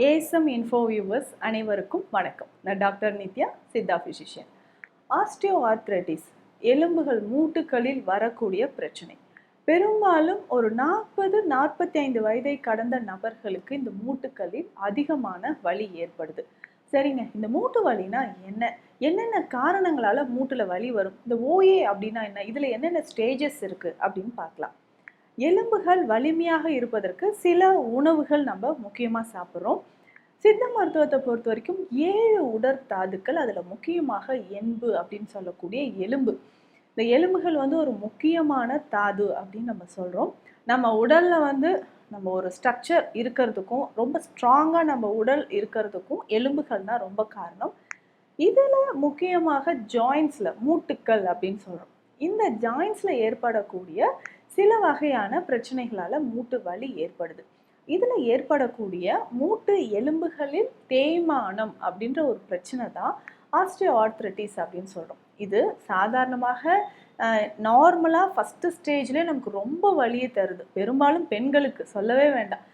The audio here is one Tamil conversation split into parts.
ஏஎஸ்எம் இன்ஃபோ வியூவர்ஸ் அனைவருக்கும் வணக்கம். நான் doctor Nithya, Siddha physician. Osteo arthritis எலும்புகள் மூட்டுகளில் வரக்கூடிய பிரச்சனை. பெரும்பாலும் ஒரு 40-45 வயதை கடந்த நபர்களுக்கு இந்த மூட்டுகளில் அதிகமான வலி ஏற்படுது. சரிங்க, இந்த மூட்டு வலினா என்னென்ன காரணங்களால மூட்டுல வலி வரும்? இந்த ஓஏ அப்படின்னா என்ன? இதுல என்னென்ன ஸ்டேஜஸ் இருக்கு அப்படின்னு பார்க்கலாம். எலும்புகள் வலிமையாக இருப்பதற்கு சில உணவுகள் நம்ம முக்கியமாக சாப்பிட்றோம். சித்த மருத்துவத்தை பொறுத்த வரைக்கும் 7 உடற்தாதுக்கள், அதில் முக்கியமாக எண்பு அப்படின்னு சொல்லக்கூடிய எலும்பு. இந்த எலும்புகள் ஒரு முக்கியமான தாது அப்படின்னு நம்ம சொல்கிறோம். நம்ம உடலில் நம்ம ஒரு ஸ்ட்ரக்சர் இருக்கிறதுக்கும் ரொம்ப ஸ்ட்ராங்காக நம்ம உடல் இருக்கிறதுக்கும் எலும்புகள் தான் ரொம்ப காரணம். இதில் முக்கியமாக ஜாயின்ஸில் மூட்டுக்கள் அப்படின்னு சொல்கிறோம். இந்த ஜாயின்ஸில் ஏற்படக்கூடிய சில வகையான பிரச்சனைகளால் மூட்டு வலி ஏற்படுது. இதில் ஏற்படக்கூடிய மூட்டு எலும்புகளில் தேய்மானம் அப்படின்ற ஒரு பிரச்சனை தான் ஆஸ்டியோ ஆர்த்ரைட்டிஸ் அப்படின்னு சொல்கிறோம். இது சாதாரணமாக நார்மலாக ஃபஸ்ட்டு ஸ்டேஜ்லேயே நமக்கு ரொம்ப வலியை தருது. பெரும்பாலும் பெண்களுக்கு சொல்லவே வேண்டாம்.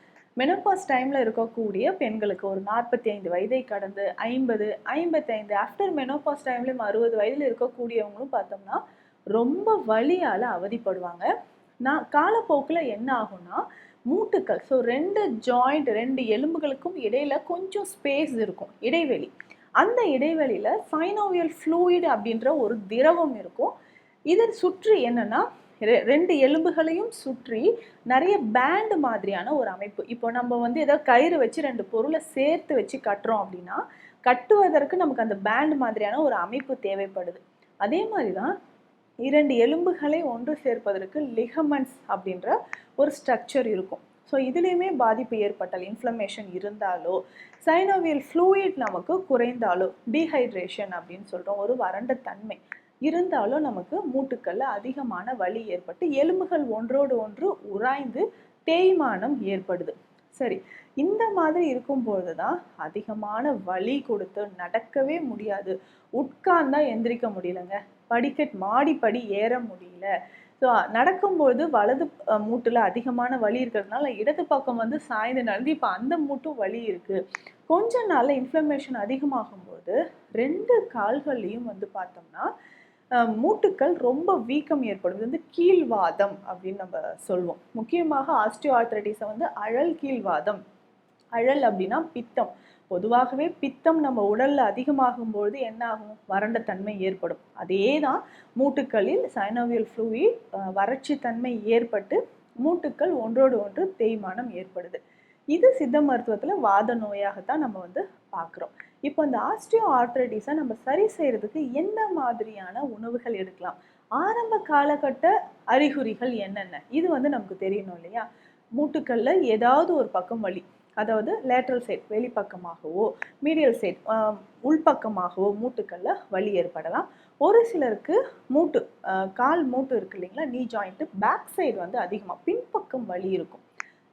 மெனோபாஸ் டைமில் இருக்கக்கூடிய பெண்களுக்கு ஒரு 45 வயதை கடந்து 50, 55 ஆஃப்டர் மெனோபாஸ் டைம்லேயும் 60 வயதில் இருக்கக்கூடியவங்களும் பார்த்தோம்னா ரொம்ப வலியால் அவதிப்படுவாங்க. காலப்போக்கில் என்ன ஆகும்னா மூட்டுக்கள், ஸோ 2 ஜாயிண்ட் 2 எலும்புகளுக்கும் இடையில கொஞ்சம் ஸ்பேஸ் இருக்கும், இடைவெளி. அந்த இடைவெளியில் சைனோவியல் ஃப்ளூயிட் அப்படின்ற ஒரு திரவம் இருக்கும். இதை சுற்றி என்னன்னா 2 எலும்புகளையும் சுற்றி நிறைய பேண்ட் மாதிரியான ஒரு அமைப்பு. இப்போ நம்ம ஏதோ கயிறு வச்சு 2 பொருளை சேர்த்து வச்சு கட்டுறோம் அப்படின்னா கட்டுவதற்கு நமக்கு அந்த பேண்ட் மாதிரியான ஒரு அமைப்பு தேவைப்படுது. அதே மாதிரி தான் 2 எலும்புகளை ஒன்று சேர்ப்பதற்கு லிகமெண்ட்ஸ் அப்படின்ற ஒரு ஸ்ட்ரக்சர் இருக்கும். ஸோ இதுலேயுமே பாதிப்பு ஏற்பட்டால், இன்ஃப்ளமேஷன் இருந்தாலோ, சைனோவியல் ஃப்ளூயிட் நமக்கு குறைந்தாலோ, டீஹைட்ரேஷன் அப்படின்னு சொல்கிறோம், ஒரு வறண்ட தன்மை இருந்தாலும் நமக்கு மூட்டுக்களில் அதிகமான வலி ஏற்பட்டு எலும்புகள் ஒன்றோடு ஒன்று உராய்ந்து தேய்மானம் ஏற்படுது. சரி, இந்த மாதிரி இருக்கும்பொழுது தான் அதிகமான வலி கொடுத்து நடக்கவே முடியாது, உட்கார்ந்தா எந்திரிக்க முடியலங்க, மாடிப்படி ஏற முடியல. ஸோ நடக்கும்போது வலது மூட்டில் அதிகமான வலி இருக்கிறதுனால இடது பக்கம் சாய்ந்து நடந்து இப்போ அந்த மூட்டும் வலி இருக்குது. கொஞ்ச நாளில் இன்ஃப்ளமேஷன் அதிகமாகும்போது 2 கால்கள்லையும் பார்த்தோம்னா மூட்டுக்கள் ரொம்ப வீக்கம் ஏற்படும். கீழ்வாதம் அப்படின்னு நம்ம சொல்லுவோம். முக்கியமாக ஆஸ்டியோ ஆர்த்ரைட்டிஸை அழல் கீழ்வாதம். அழல் அப்படின்னா பித்தம். பொதுவாகவே பித்தம் நம்ம உடல்ல அதிகமாகும்போது என்ன ஆகும்? வறண்ட தன்மை ஏற்படும். அதே தான் மூட்டுக்களில் சைனோவியல் ஃப்ளூயிட் வறட்சி தன்மை ஏற்பட்டு மூட்டுக்கள் ஒன்றோடு ஒன்று தேய்மானம் ஏற்படுது. இது சித்த மருத்துவத்தில் வாத நோயாகத்தான் நம்ம பார்க்குறோம். இப்போ இந்த ஆஸ்டியோ ஆர்த்ரைட்டிஸை நம்ம சரி செய்யறதுக்கு என்ன மாதிரியான உணவுகள் எடுக்கலாம்? ஆரம்ப காலகட்ட அறிகுறிகள் என்னென்ன? இது நமக்கு தெரியணும் இல்லையா? மூட்டுக்கள்ல ஏதாவது ஒரு பக்கம் வலி, அதாவது லேட்ரல் சைட் வெளிப்பக்கமாகவோ, மீடியல் சைட் உள்பக்கமாகவோ மூட்டுக்கள்ல வலி ஏற்படலாம். ஒரு சிலருக்கு மூட்டு கால் மூட்டு இருக்கு இல்லைங்களா, நீ ஜாயிண்ட்டு பேக் சைடு அதிகமாக பின்பக்கம் வலி இருக்கும்.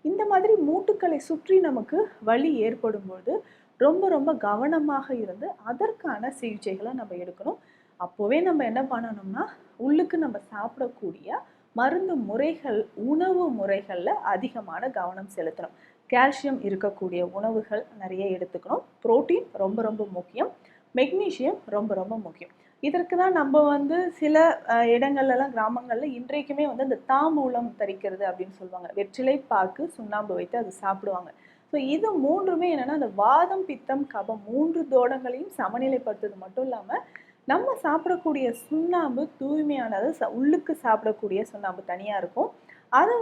இந்த மாதிரி மூட்டுக்களை சுற்றி நமக்கு வலி ஏற்படும்போது ரொம்ப ரொம்ப கவனமாக இருந்து அதற்கான சிகிச்சைகளை நம்ம எடுக்கணும். அப்போவே நம்ம என்ன பண்ணணும்னா உள்ளுக்கு நம்ம சாப்பிடக்கூடிய மருந்து முறைகள், உணவு முறைகளில் அதிகமான கவனம் செலுத்தணும். கால்சியம் இருக்கக்கூடிய உணவுகள் நிறைய எடுத்துக்கணும். புரோட்டீன் ரொம்ப ரொம்ப முக்கியம். மெக்னீஷியம் ரொம்ப ரொம்ப முக்கியம். இதற்கு தான் நம்ம சில இடங்கள்லாம் கிராமங்களில் இன்றைக்குமே இந்த தாம்பூலம் தரிக்கிறது அப்படின்னு சொல்லுவாங்க. வெற்றிலை பாக்கு சுண்ணாம்பு வைத்து அது சாப்பிடுவாங்க. ஸோ இது மூன்றுமே என்னென்னா அந்த வாதம், பித்தம், கபம் 3 தோடங்களையும் சமநிலைப்படுத்துறது மட்டும் இல்லாமல் நம்ம சாப்பிடக்கூடிய சுண்ணாம்பு தூய்மையானது. உள்ளுக்கு சாப்பிடக்கூடிய சுண்ணாம்பு தனியாக இருக்கும். அது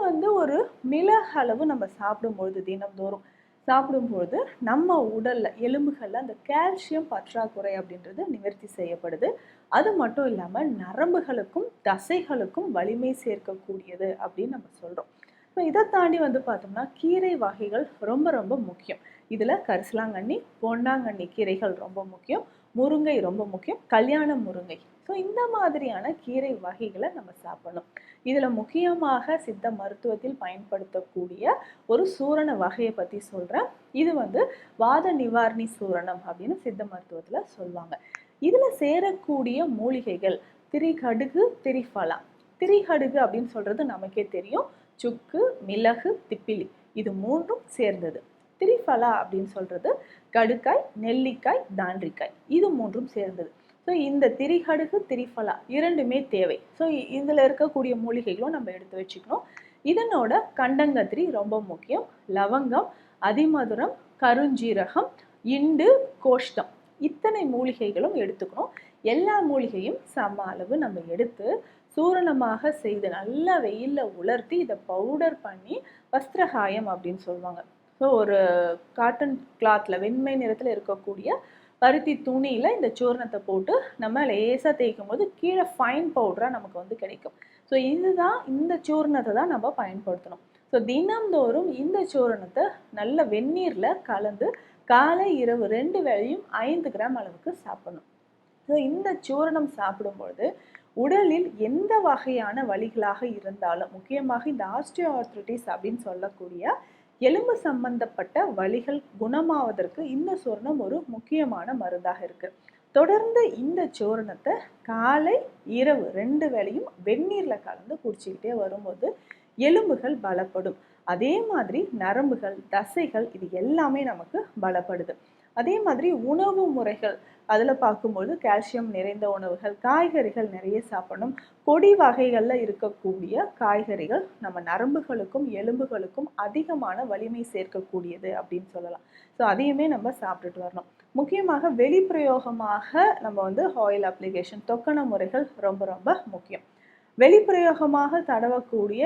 ஒரு மிளகளவு நம்ம சாப்பிடும்பொழுது, தினம்தோறும் சாப்பிடும்பொழுது நம்ம உடலில் எலும்புகளில் அந்த கால்சியம் பற்றாக்குறை அப்படின்றது நிவர்த்தி செய்யப்படுது. அது மட்டும் இல்லாமல் நரம்புகளுக்கும் தசைகளுக்கும் வலிமை சேர்க்கக்கூடியது அப்படின்னு நம்ம சொல்கிறோம். ஸோ இதை தாண்டி பார்த்தோம்னா கீரை வகைகள் ரொம்ப ரொம்ப முக்கியம். இதில் கரிசலாங்கண்ணி, பொன்னாங்கண்ணி கீரைகள் ரொம்ப முக்கியம். முருங்கை ரொம்ப முக்கியம், கல்யாண முருங்கை. ஸோ இந்த மாதிரியான கீரை வகைகளை நம்ம சாப்பிடணும். இதில் முக்கியமாக சித்த மருத்துவத்தில் பயன்படுத்தக்கூடிய ஒரு சூரண வகையை பற்றி சொல்கிறேன். இது வாத நிவாரணி சூரணம் அப்படின்னு சித்த மருத்துவத்தில் சொல்லுவாங்க. இதில் சேரக்கூடிய மூலிகைகள் திரிகடுகு, திரிஃபலா. திரிகடுகு அப்படின்னு சொல்கிறது நமக்கே தெரியும். சுக்கு, மிளகு, திப்பிலி, இது 3ம் சேர்ந்தது. திரிஃபலா அப்படின்னு சொல்றது கடுக்காய், நெல்லிக்காய், தாண்டிக்காய் இது மூன்றும் சேர்ந்தது. ஸோ இந்த திரிகடுகு, திரிஃபலா இரண்டுமே தேவை. ஸோ இதில் இருக்கக்கூடிய மூலிகைகளும் நம்ம எடுத்து வச்சுக்கணும். இதனோட கண்டங்கத்திரி ரொம்ப முக்கியம். லவங்கம், அதிமதுரம், கருஞ்சீரகம், இண்டு, கோஷ்டம் இத்தனை மூலிகைகளும் எடுத்துக்கணும். எல்லா மூலிகையும் சம அளவு நம்ம எடுத்து சூரணமாக செய்து நல்லா வெயிலில் உலர்த்தி இதை பவுடர் பண்ணி வஸ்திரகாயம் அப்படின்னு சொல்லுவாங்க. ஸோ ஒரு காட்டன் கிளாத்தில் வெண்மை நிறத்தில் இருக்கக்கூடிய பருத்தி துணியில் இந்த சூரணத்தை போட்டு நம்ம லேசாக தேய்க்கும் போது கீழே ஃபைன் பவுடராக நமக்கு வந்து கிடைக்கும். ஸோ இதுதான், இந்த சூரணத்தை தான் நம்ம பயன்படுத்தணும். ஸோ தினம்தோறும் இந்த சூரணத்தை நல்ல வெந்நீரில் கலந்து காலை இரவு 2 வேளையும் 5 கிராம் அளவுக்கு சாப்பிடணும். ஸோ இந்த சூரணம் சாப்பிடும்பொழுது உடலில் எந்த வகையான வலிகளாக இருந்தாலும், முக்கியமாக இந்த ஆஸ்டியோஆர்த்ரைட்டிஸ் அப்படின்னு சொல்லக்கூடிய எலும்பு சம்பந்தப்பட்ட வலிகள் குணமாவதற்கு இந்த சூரணம் ஒரு முக்கியமான மருந்தாக இருக்கு. தொடர்ந்து இந்த சூரணத்தை காலை இரவு 2 வேளையும் வெந்நீரில் கலந்து குடிச்சிக்கிட்டே வரும்போது எலும்புகள் பலப்படும். அதே மாதிரி நரம்புகள், தசைகள் இது எல்லாமே நமக்கு பலப்படுது. அதே மாதிரி உணவு முறைகள் அதில் பார்க்கும்போது கால்சியம் நிறைந்த உணவுகள், காய்கறிகள் நிறைய சாப்பிடணும். கொடி வகைகளில் இருக்கக்கூடிய காய்கறிகள் நம்ம நரம்புகளுக்கும் எலும்புகளுக்கும் அதிகமான வலிமை சேர்க்கக்கூடியது அப்படின்னு சொல்லலாம். ஸோ அதையுமே நம்ம சாப்பிட்டுட்டு வரணும். முக்கியமாக வெளிப்பிரயோகமாக நம்ம வந்து ஆயில் அப்ளிகேஷன், தொக்கன முறைகள் ரொம்ப ரொம்ப முக்கியம். வெளிப்பிரயோகமாக தடவக்கூடிய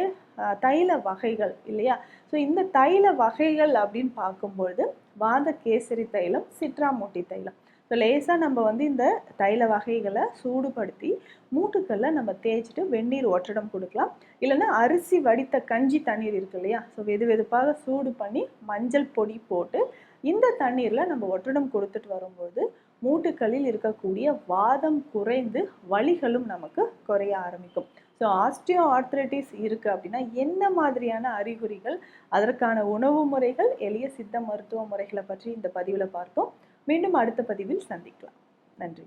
தைல வகைகள் இல்லையா? ஸோ இந்த தைல வகைகள் அப்படின்னு பார்க்கும்பொழுது வாத கேசரி தைலம், சிட்ராமூட்டி தைலம். ஸோ லேசாக நம்ம வந்து இந்த தைல வகைகளை சூடுபடுத்தி மூட்டுக்களில் நம்ம தேய்ச்சிட்டு வெந்நீர் ஒற்றடம் கொடுக்கலாம். இல்லைன்னா அரிசி வடித்த கஞ்சி தண்ணீர் இருக்கு இல்லையா? ஸோ வெது வெதுப்பாக சூடு பண்ணி மஞ்சள் பொடி போட்டு இந்த தண்ணீரில் நம்ம ஒற்றடம் கொடுத்துட்டு வரும்போது மூட்டுக்களில் இருக்கக்கூடிய வாதம் குறைந்து வலிகளும் நமக்கு குறைய ஆரம்பிக்கும். ஸோ ஆஸ்டியோஆர்த்ரைட்டிஸ் இருக்குது அப்படின்னா என்ன மாதிரியான அறிகுறிகள், அதற்கான உணவு முறைகள், எளிய சித்த மருத்துவ முறைகளை பற்றி இந்த பதிவில் பார்த்தோம். மீண்டும் அடுத்த பதிவில் சந்திக்கலாம். நன்றி.